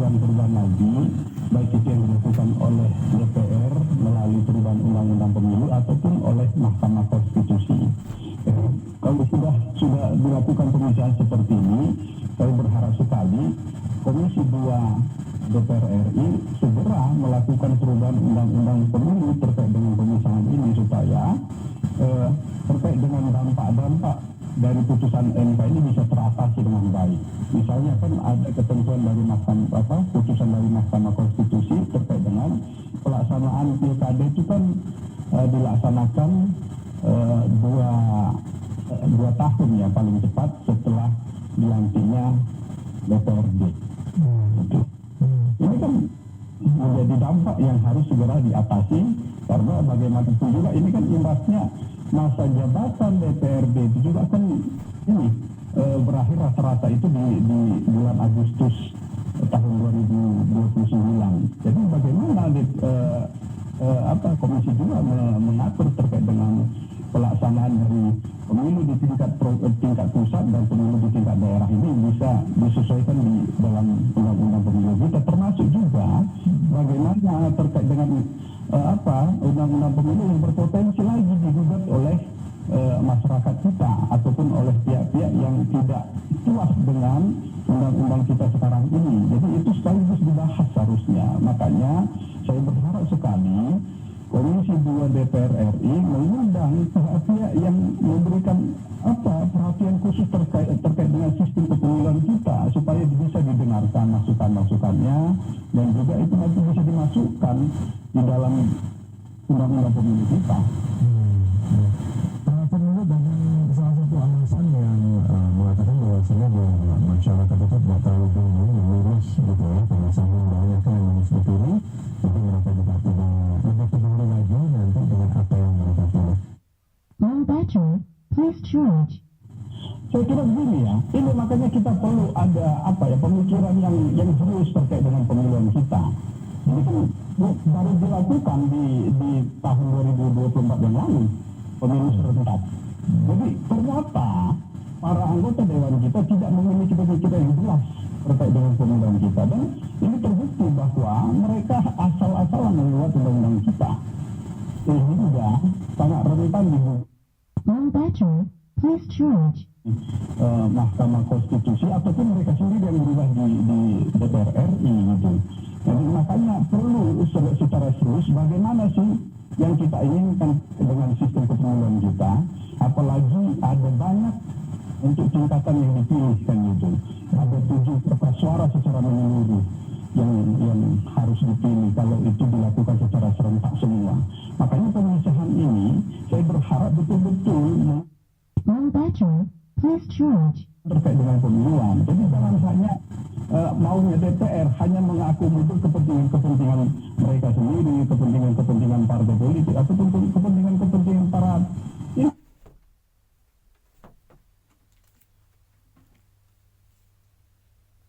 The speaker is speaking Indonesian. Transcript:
perubahan-perubahan lagi, baik itu yang dilakukan oleh DPR melalui perubahan undang-undang pemilu ataupun oleh Mahkamah Konstitusi. Kalau sudah dilakukan pemisahan seperti ini, saya berharap sekali Komisi 2 DPR RI segera melakukan perubahan undang-undang pemilu terkait dengan pemisahan ini supaya terkait dengan dampak-dampak dari putusan MK ini bisa teratasi dengan baik. Misalnya kan ada ketentuan dari putusan dari Mahkamah Konstitusi terkait dengan pelaksanaan pilkada itu kan dilaksanakan dua tahun ya paling cepat setelah dilantiknya DPRD. Ini kan menjadi dampak yang harus segera diatasi karena bagaimanapun juga ini kan imbasnya masa jabatan DPRD itu juga kan ini berakhir rata-rata itu di bulan Agustus tahun 2029. Jadi bagaimana Komisi 2 mengatur terkait dengan pelaksanaan dari pemilu di tingkat pusat dan pemilu di tingkat daerah ini bisa disesuaikan di dalam undang-undang pemilu kita, termasuk juga bagaimana terkait dengan undang-undang pemilu yang berpotensi lagi digugat oleh masyarakat kita ataupun oleh pihak-pihak yang tidak puas dengan undang-undang kita sekarang ini. Jadi itu sekaligus dibahas harusnya. Makanya saya berharap sekali Komisi 2 DPR RI mengundang pihak-pihak yang memberikan perhatian khusus terkait dengan sistem kepemiluan kita supaya bisa didengarkan masukan-masukannya dan juga itu nanti bisa dimasukkan di dalam undang-undang pemilu kita. Pemilu dengan salah satu alasan yang mengatakan bahwasanya masyarakat itu tidak terlalu bingung lurus gitu ya, karena saking banyaknya yang harus dipilih, jadi mereka juga tidak lebih peduli lagi nanti dengan apa yang mereka pilih. Low battery, please charge. Saya kira begini ya, ini makanya kita perlu ada pemikiran yang serius terkait dengan pemilihan kita. Ini kan baru dilakukan di tahun 2024 yang lalu, pemilu serentak. Jadi ternyata para anggota dewan kita tidak memiliki pemikiran yang jelas terkait dengan pemilihan kita, dan ini terbukti bahwa mereka asal-asalan membuat undang-undang kita sehingga sangat rentan Low battery, please charge. Mahkamah Konstitusi ataupun mereka sendiri yang berubah di DPR RI gitu. Jadi makanya perlu secara serius bagaimana sih yang kita inginkan dengan sistem kepemiluan kita, apalagi ada banyak untuk tingkatan yang dipilih kan gitu. Ada 7 kertas suara secara menyeluruh yang harus dipilih kalau itu dilakukan secara serentak semua. Makanya pemisahan ini saya berharap betul-betul Low battery, please charge. terkait dengan pemiluan. Jadi jangan hanya maunya DPR hanya mengakomodir kepentingan-kepentingan mereka sendiri, kepentingan-kepentingan partai politik ataupun kepentingan